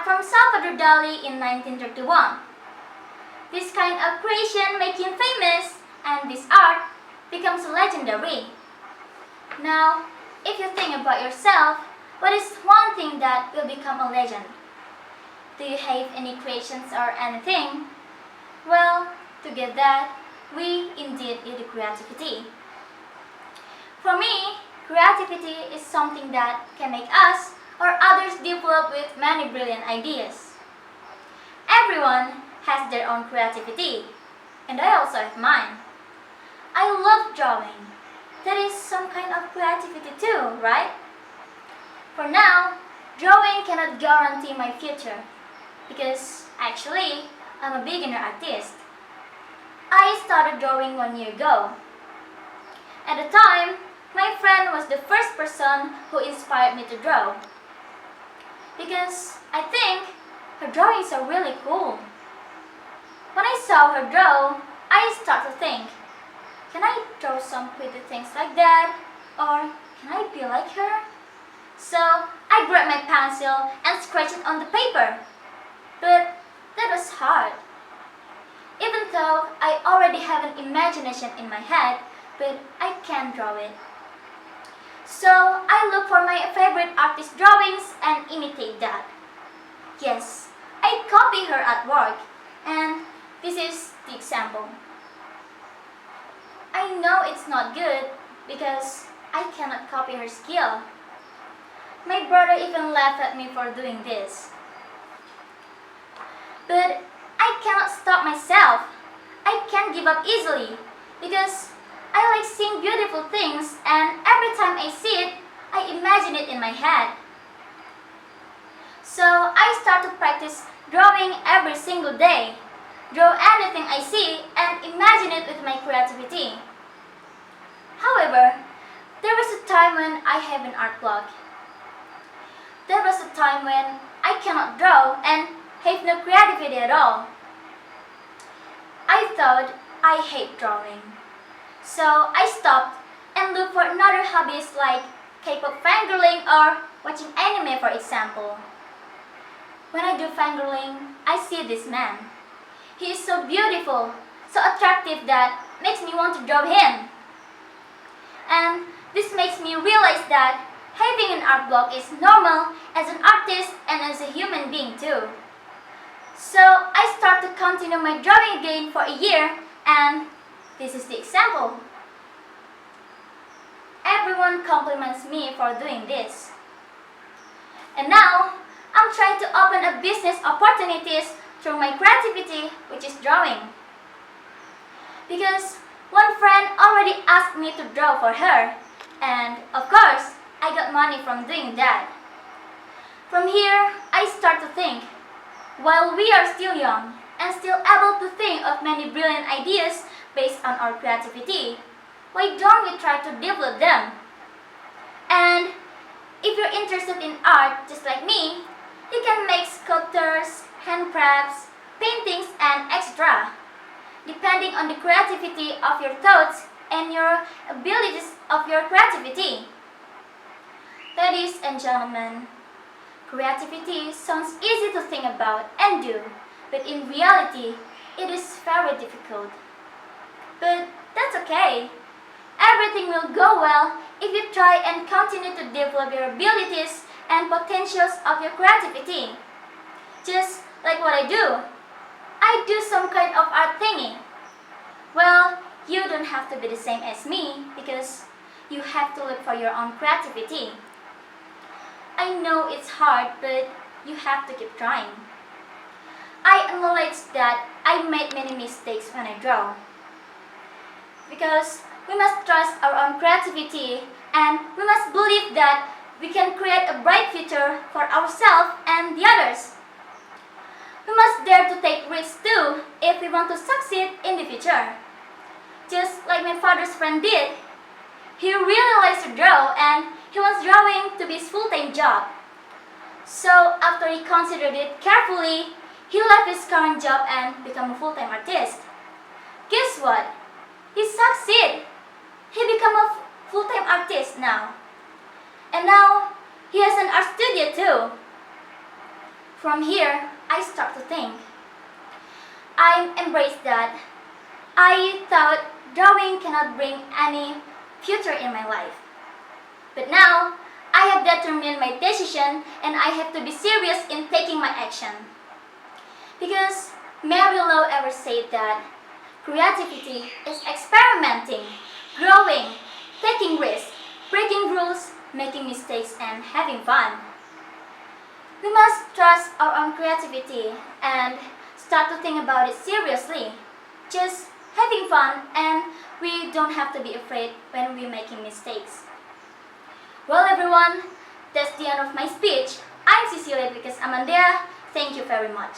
art from Salvador Dali in 1931. This kind of creation made him famous, and this art becomes legendary. Now, if you think about yourself, what is one thing that will become a legend? Do you have any creations or anything? Well, to get that, we indeed need creativity. For me, creativity is something that can make us or others develop with many brilliant ideas. Everyone has their own creativity, and I also have mine. I love drawing. That is some kind of creativity too, right? For now, drawing cannot guarantee my future, because actually, I'm a beginner artist. I started drawing 1 year ago. At the time, my friend was the first person who inspired me to draw. Because I think her drawings are really cool. When I saw her draw, I started to think, can I draw some pretty things like that? Or can I be like her? So I grabbed my pencil and scratched it on the paper. But that was hard. Even though I already have an imagination in my head, but I can't draw it. So I look for my favorite artist's drawings and imitate that. Yes, I copy her artwork, and this is the example. I know it's not good because I cannot copy her skill. My brother even laughed at me for doing this. But I cannot stop myself. I can't give up easily because I like seeing beautiful things, and every time I see it, I imagine it in my head. So I start to practice drawing every single day. Draw anything I see and imagine it with my creativity. However, there was a time when I have an art block. There was a time when I cannot draw and have no creativity at all. I thought I hate drawing. So I stopped and looked for another hobbies like K-pop fangirling or watching anime, for example. When I do fangirling, I see this man. He is so beautiful, so attractive that makes me want to draw him. And this makes me realize that having an art block is normal as an artist and as a human being too. So I start to continue my drawing again for a year, and this is the example. Everyone compliments me for doing this. And now, I'm trying to open up business opportunities through my creativity, which is drawing. Because one friend already asked me to draw for her, and of course, I got money from doing that. From here, I start to think, while we are still young and still able to think of many brilliant ideas based on our creativity, why don't we try to develop them? And if you're interested in art just like me, you can make sculptures, handcrafts, paintings, and etc. depending on the creativity of your thoughts and your abilities of your creativity. Ladies and gentlemen, creativity sounds easy to think about and do, but in reality, it is very difficult. But that's okay. Everything will go well if you try and continue to develop your abilities and potentials of your creativity. Just like what I do. I do some kind of art thingy. Well, you don't have to be the same as me because you have to look for your own creativity. I know it's hard, but you have to keep trying. I acknowledge that I made many mistakes when I draw. Because we must trust our own creativity, and we must believe that we can create a bright future for ourselves and the others. We must dare to take risks too if we want to succeed in the future. Just like my father's friend did. He really likes to draw, and he wants drawing to be his full-time job. So after he considered it carefully, he left his current job and became a full-time artist. Guess what? He succeeded. He became a full-time artist now. And now, he has an art studio too. From here, I start to think. I embraced that. I thought drawing cannot bring any future in my life. But now, I have determined my decision and I have to be serious in taking my action. Because Mary Lowe ever said that creativity is experimenting, growing, taking risks, breaking rules, making mistakes, and having fun. We must trust our own creativity and start to think about it seriously. Just having fun, and we don't have to be afraid when we're making mistakes. Well, everyone, that's the end of my speech. I'm Cecilia because Amandea. Thank you very much.